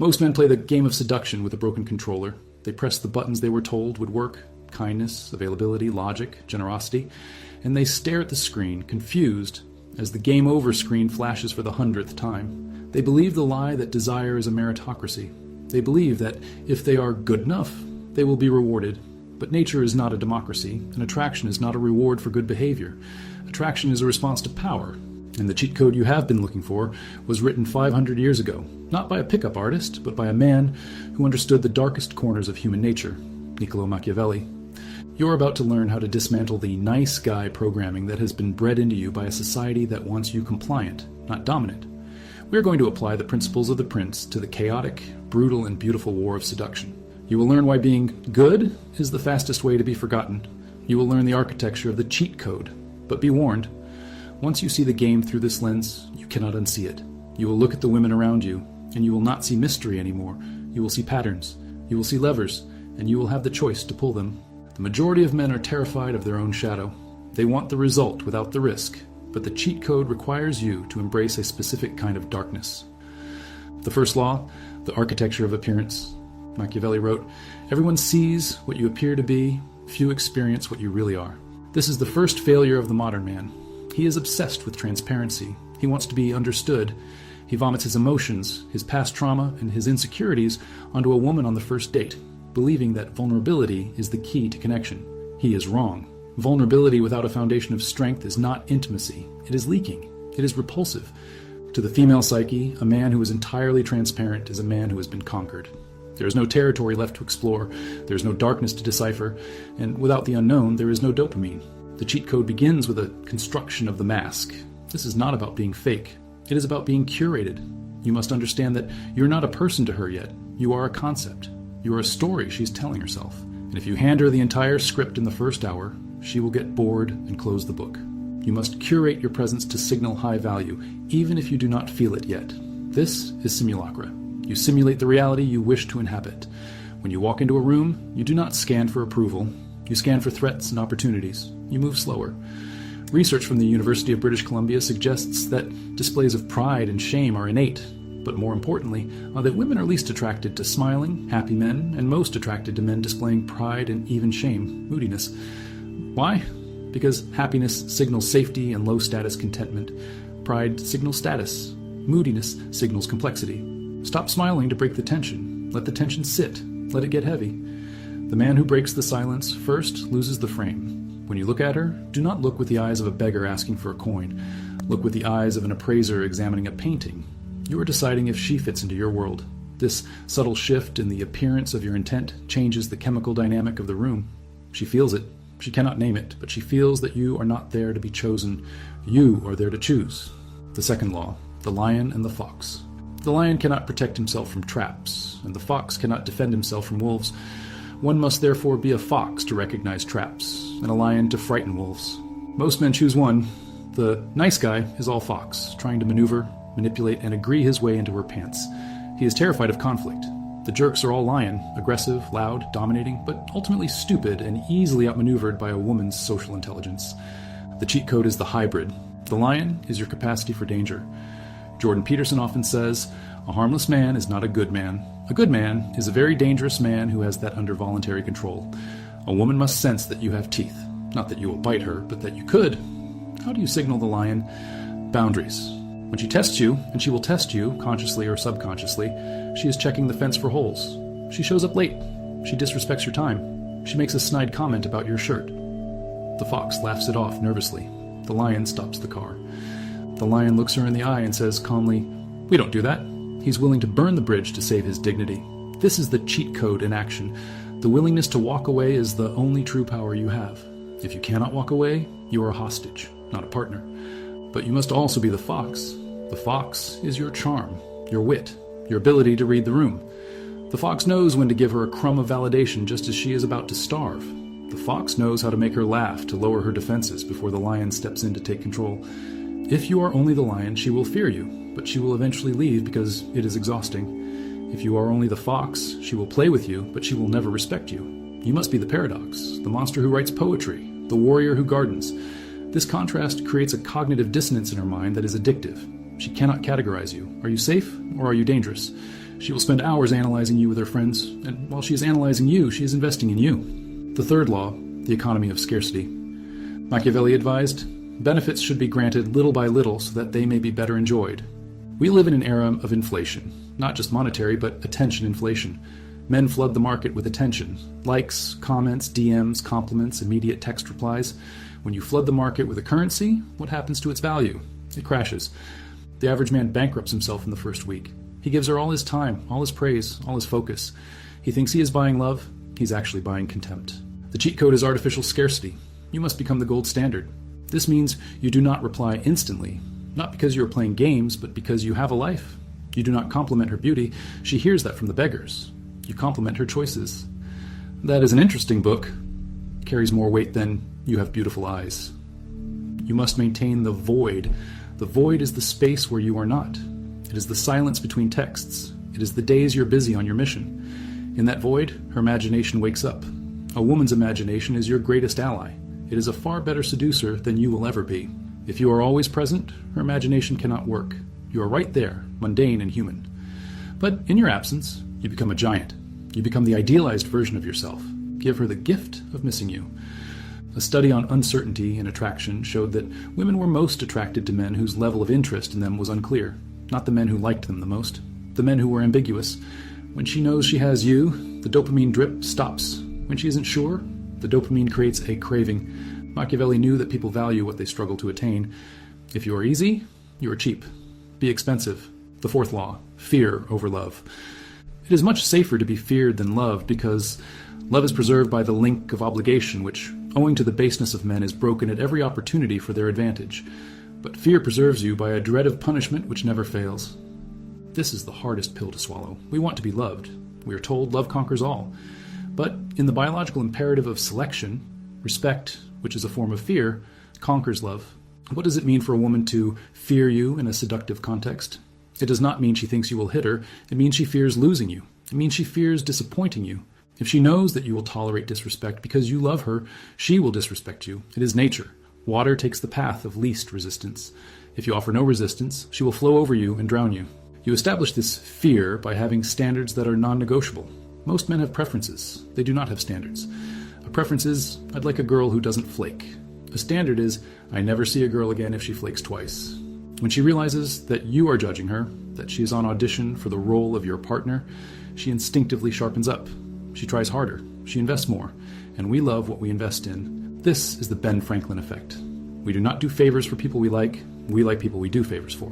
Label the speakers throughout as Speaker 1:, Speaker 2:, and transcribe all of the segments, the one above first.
Speaker 1: Most men play the game of seduction with a broken controller. They press the buttons they were told would work: kindness, availability, logic, generosity, and they stare at the screen, confused, as the game over screen flashes for the 100th time. They believe the lie that desire is a meritocracy. They believe that if they are good enough, they will be rewarded. But nature is not a democracy, and attraction is not a reward for good behavior. Attraction is a response to power, and the cheat code you have been looking for was written 500 years ago, not by a pickup artist, but by a man who understood the darkest corners of human nature, Niccolo Machiavelli. You're about to learn how to dismantle the nice guy programming that has been bred into you by a society that wants you compliant, not dominant. We're going to apply the principles of the prince to the chaotic, brutal, and beautiful war of seduction. You will learn why being good is the fastest way to be forgotten. You will learn the architecture of the cheat code. But be warned, once you see the game through this lens, you cannot unsee it. You will look at the women around you, and you will not see mystery anymore. You will see patterns. You will see levers, and you will have the choice to pull them. The majority of men are terrified of their own shadow. They want the result without the risk, but the cheat code requires you to embrace a specific kind of darkness. The first law, the architecture of appearance. Machiavelli wrote, "Everyone sees what you appear to be, few experience what you really are." This is the first failure of the modern man. He is obsessed with transparency. He wants to be understood. He vomits his emotions, his past trauma, and his insecurities onto a woman on the first date, believing that vulnerability is the key to connection. He is wrong. Vulnerability without a foundation of strength is not intimacy. It is leaking. It is repulsive. To the female psyche, a man who is entirely transparent is a man who has been conquered. There is no territory left to explore, there is no darkness to decipher, and without the unknown, there is no dopamine. The cheat code begins with a construction of the mask. This is not about being fake. It is about being curated. You must understand that you're not a person to her yet. You are a concept. You are a story she's telling herself. And if you hand her the entire script in the first hour, she will get bored and close the book. You must curate your presence to signal high value, even if you do not feel it yet. This is simulacra. You simulate the reality you wish to inhabit. When you walk into a room, you do not scan for approval. You scan for threats and opportunities. You move slower. Research from the University of British Columbia suggests that displays of pride and shame are innate, but more importantly, that women are least attracted to smiling, happy men, and most attracted to men displaying pride and even shame, moodiness. Why? Because happiness signals safety and low-status contentment. Pride signals status. Moodiness signals complexity. Stop smiling to break the tension. Let the tension sit. Let it get heavy. The man who breaks the silence first loses the frame. When you look at her, do not look with the eyes of a beggar asking for a coin. Look with the eyes of an appraiser examining a painting. You are deciding if she fits into your world. This subtle shift in the appearance of your intent changes the chemical dynamic of the room. She feels it. She cannot name it, but she feels that you are not there to be chosen. You are there to choose. The second law, the lion and the fox. The lion cannot protect himself from traps, and the fox cannot defend himself from wolves. One must therefore be a fox to recognize traps, and a lion to frighten wolves. Most men choose one. The nice guy is all fox, trying to maneuver, manipulate, and agree his way into her pants. He is terrified of conflict. The jerks are all lion, aggressive, loud, dominating, but ultimately stupid and easily outmaneuvered by a woman's social intelligence. The cheat code is the hybrid. The lion is your capacity for danger. Jordan Peterson often says, "A harmless man is not a good man. A good man is a very dangerous man who has that under voluntary control. A woman must sense that you have teeth. Not that you will bite her, but that you could." How do you signal the lion? Boundaries. When she tests you, and she will test you, consciously or subconsciously, she is checking the fence for holes. She shows up late. She disrespects your time. She makes a snide comment about your shirt. The fox laughs it off nervously. The lion stops the car. The lion looks her in the eye and says calmly, "We don't do that." He's willing to burn the bridge to save his dignity. This is the cheat code in action. The willingness to walk away is the only true power you have. If you cannot walk away, you are a hostage, not a partner. But you must also be the fox. The fox is your charm, your wit, your ability to read the room. The fox knows when to give her a crumb of validation just as she is about to starve. The fox knows how to make her laugh to lower her defenses before the lion steps in to take control. If you are only the lion, she will fear you, but she will eventually leave because it is exhausting. If you are only the fox, she will play with you, but she will never respect you. You must be the paradox, the monster who writes poetry, the warrior who gardens. This contrast creates a cognitive dissonance in her mind that is addictive. She cannot categorize you. Are you safe or are you dangerous? She will spend hours analyzing you with her friends, and while she is analyzing you, she is investing in you. The third law, the economy of scarcity. Machiavelli advised, benefits should be granted little by little so that they may be better enjoyed. We live in an era of inflation, not just monetary, but attention inflation. Men flood the market with attention. Likes, comments, DMs, compliments, immediate text replies. When you flood the market with a currency, what happens to its value? It crashes. The average man bankrupts himself in the first week. He gives her all his time, all his praise, all his focus. He thinks he is buying love. He's actually buying contempt. The cheat code is artificial scarcity. You must become the gold standard. This means you do not reply instantly, not because you are playing games, but because you have a life. You do not compliment her beauty. She hears that from the beggars. You compliment her choices. That is an interesting book. It carries more weight than you have beautiful eyes. You must maintain the void. The void is the space where you are not. It is the silence between texts. It is the days you're busy on your mission. In that void, her imagination wakes up. A woman's imagination is your greatest ally. It is a far better seducer than you will ever be. If you are always present, her imagination cannot work. You are right there, mundane and human. But in your absence, you become a giant. You become the idealized version of yourself. Give her the gift of missing you. A study on uncertainty in attraction showed that women were most attracted to men whose level of interest in them was unclear, not the men who liked them the most, the men who were ambiguous. When she knows she has you, the dopamine drip stops. When she isn't sure, the dopamine creates a craving. Machiavelli knew that people value what they struggle to attain. If you are easy, you are cheap. Be expensive. The fourth law, fear over love. It is much safer to be feared than loved because love is preserved by the link of obligation, which, owing to the baseness of men, is broken at every opportunity for their advantage. But fear preserves you by a dread of punishment which never fails. This is the hardest pill to swallow. We want to be loved. We are told love conquers all. But in the biological imperative of selection, respect, which is a form of fear, conquers love. What does it mean for a woman to fear you in a seductive context? It does not mean she thinks you will hit her. It means she fears losing you. It means she fears disappointing you. If she knows that you will tolerate disrespect because you love her, she will disrespect you. It is nature. Water takes the path of least resistance. If you offer no resistance, she will flow over you and drown you. You establish this fear by having standards that are non-negotiable. Most men have preferences. They do not have standards. A preference is, I'd like a girl who doesn't flake. A standard is, I never see a girl again if she flakes twice. When she realizes that you are judging her, that she is on audition for the role of your partner, she instinctively sharpens up. She tries harder. She invests more. And we love what we invest in. This is the Ben Franklin effect. We do not do favors for people we like people we do favors for.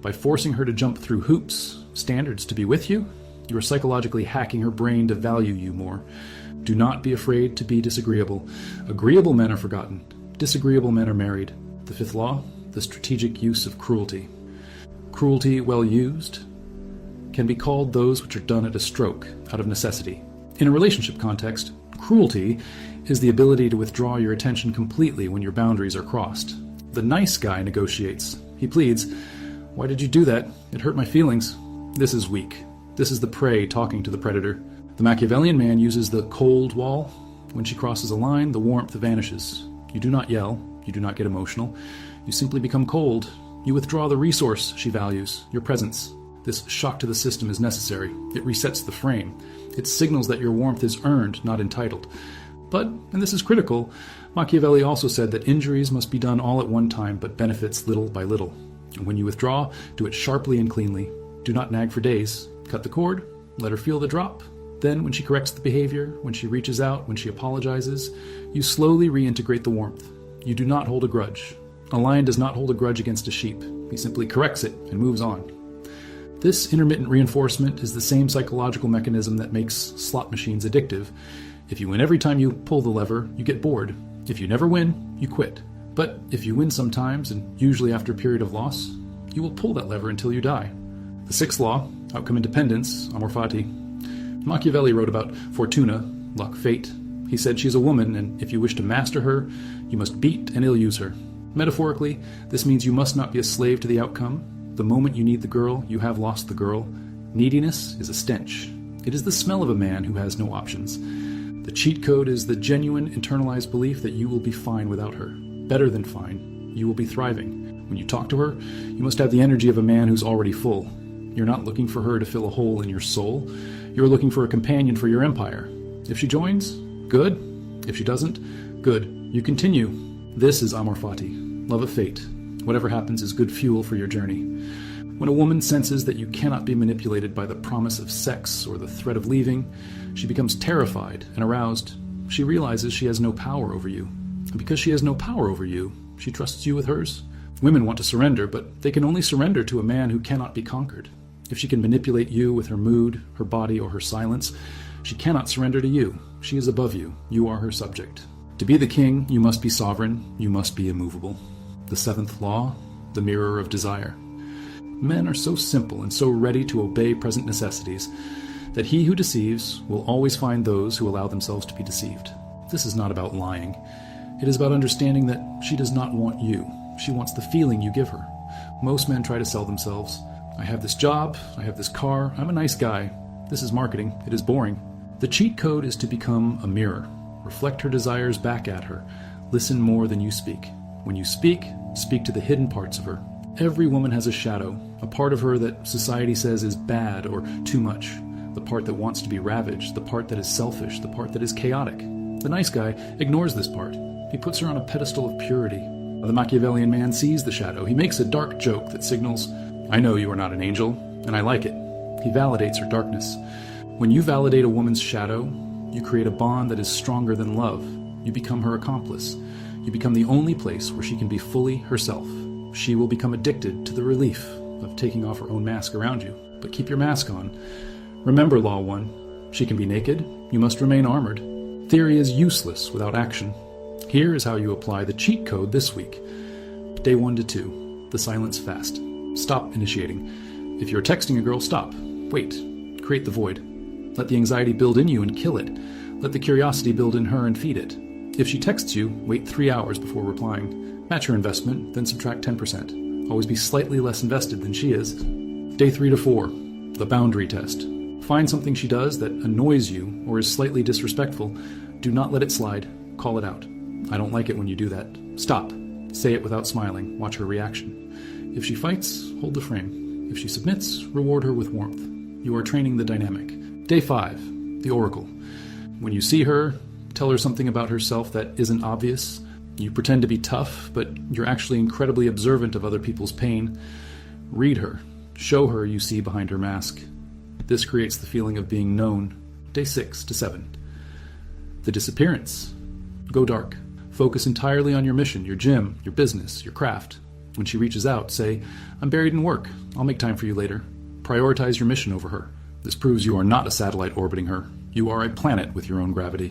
Speaker 1: By forcing her to jump through hoops, standards to be with you, you are psychologically hacking her brain to value you more. Do not be afraid to be disagreeable. Agreeable men are forgotten. Disagreeable men are married. The fifth law, the strategic use of cruelty. Cruelty, well used, can be called those which are done at a stroke, out of necessity. In a relationship context, cruelty is the ability to withdraw your attention completely when your boundaries are crossed. The nice guy negotiates. He pleads, "Why did you do that? It hurt my feelings." This is weak. This is the prey talking to the predator. The Machiavellian man uses the cold wall. When she crosses a line, the warmth vanishes. You do not yell. You do not get emotional. You simply become cold. You withdraw the resource she values, your presence. This shock to the system is necessary. It resets the frame. It signals that your warmth is earned, not entitled. But, and this is critical, Machiavelli also said that injuries must be done all at one time, but benefits little by little. And when you withdraw, do it sharply and cleanly. Do not nag for days. Cut the cord. Let her feel the drop. Then, when she corrects the behavior, when she reaches out, when she apologizes, you slowly reintegrate the warmth. You do not hold a grudge. A lion does not hold a grudge against a sheep. He simply corrects it and moves on. This intermittent reinforcement is the same psychological mechanism that makes slot machines addictive. If you win every time you pull the lever, you get bored. If you never win, you quit. But if you win sometimes, and usually after a period of loss, you will pull that lever until you die. The sixth law, outcome independence, amor fati. Machiavelli wrote about Fortuna, luck, fate. He said she's a woman, and if you wish to master her, you must beat and ill-use her. Metaphorically, this means you must not be a slave to the outcome. The moment you need the girl, you have lost the girl. Neediness is a stench. It is the smell of a man who has no options. The cheat code is the genuine internalized belief that you will be fine without her. Better than fine. You will be thriving. When you talk to her, you must have the energy of a man who's already full. You're not looking for her to fill a hole in your soul. You're looking for a companion for your empire. If she joins, good. If she doesn't, good. You continue. This is amor fati, love of fate. Whatever happens is good fuel for your journey. When a woman senses that you cannot be manipulated by the promise of sex or the threat of leaving, she becomes terrified and aroused. She realizes she has no power over you. And because she has no power over you, she trusts you with hers. Women want to surrender, but they can only surrender to a man who cannot be conquered. If she can manipulate you with her mood, her body, or her silence, she cannot surrender to you. She is above you. You are her subject. To be the king, you must be sovereign. You must be immovable. The seventh law, the mirror of desire. Men are so simple and so ready to obey present necessities that he who deceives will always find those who allow themselves to be deceived. This is not about lying. It is about understanding that she does not want you. She wants the feeling you give her. Most men try to sell themselves. I have this job, I have this car, I'm a nice guy. This is marketing, it is boring. The cheat code is to become a mirror. Reflect her desires back at her. Listen more than you speak. When you speak, speak to the hidden parts of her. Every woman has a shadow, a part of her that society says is bad or too much. The part that wants to be ravaged, the part that is selfish, the part that is chaotic. The nice guy ignores this part. He puts her on a pedestal of purity. The Machiavellian man sees the shadow. He makes a dark joke that signals, I know you are not an angel, and I like it. He validates her darkness. When you validate a woman's shadow, you create a bond that is stronger than love. You become her accomplice. You become the only place where she can be fully herself. She will become addicted to the relief of taking off her own mask around you. But keep your mask on. Remember, Law 1, she can be naked. You must remain armored. Theory is useless without action. Here is how you apply the cheat code this week. Day 1 to 2, the silence fast. Stop initiating. If you're texting a girl, stop. Wait. Create the void. Let the anxiety build in you and kill it. Let the curiosity build in her and feed it. If she texts you, wait 3 hours before replying. Match her investment, then subtract 10%. Always be slightly less invested than she is. Day 3 to 4, the boundary test. Find something she does that annoys you or is slightly disrespectful. Do not let it slide. Call it out. I don't like it when you do that. Stop. Say it without smiling. Watch her reaction. If she fights, hold the frame. If she submits, reward her with warmth. You are training the dynamic. Day 5, the oracle. When you see her, tell her something about herself that isn't obvious. You pretend to be tough, but you're actually incredibly observant of other people's pain. Read her. Show her you see behind her mask. This creates the feeling of being known. Day 6 to 7. The disappearance. Go dark. Focus entirely on your mission, your gym, your business, your craft. When she reaches out, say, I'm buried in work. I'll make time for you later. Prioritize your mission over her. This proves you are not a satellite orbiting her. You are a planet with your own gravity.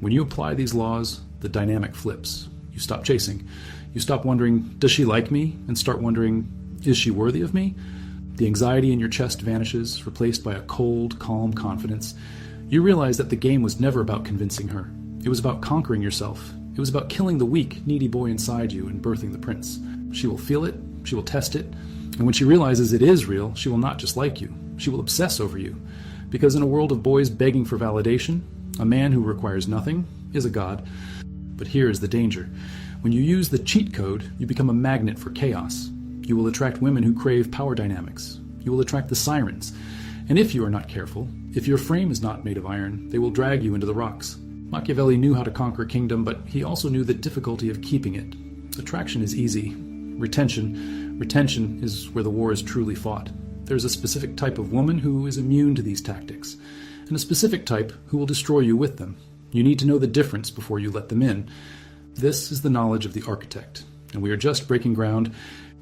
Speaker 1: When you apply these laws, the dynamic flips. You stop chasing. You stop wondering, does she like me? And start wondering, is she worthy of me? The anxiety in your chest vanishes, replaced by a cold, calm confidence. You realize that the game was never about convincing her. It was about conquering yourself. It was about killing the weak, needy boy inside you and birthing the prince. She will feel it, she will test it, and when she realizes it is real, she will not just like you. She will obsess over you. Because in a world of boys begging for validation, a man who requires nothing is a god. But here is the danger. When you use the cheat code, you become a magnet for chaos. You will attract women who crave power dynamics. You will attract the sirens. And if you are not careful, if your frame is not made of iron, they will drag you into the rocks. Machiavelli knew how to conquer a kingdom, but he also knew the difficulty of keeping it. Attraction is easy. Retention is where the war is truly fought. There's a specific type of woman who is immune to these tactics, and a specific type who will destroy you with them. You need to know the difference before you let them in. This is the knowledge of the architect, and we are just breaking ground.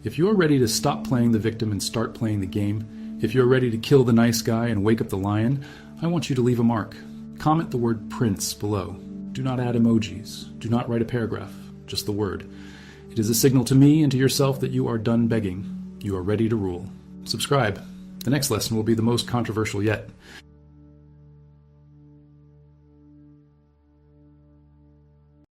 Speaker 1: If you are ready to stop playing the victim and start playing the game, if you are ready to kill the nice guy and wake up the lion, I want you to leave a mark. Comment the word prince below. Do not add emojis. Do not write a paragraph, just the word. It is a signal to me and to yourself that you are done begging. You are ready to rule. Subscribe. The next lesson will be the most controversial yet.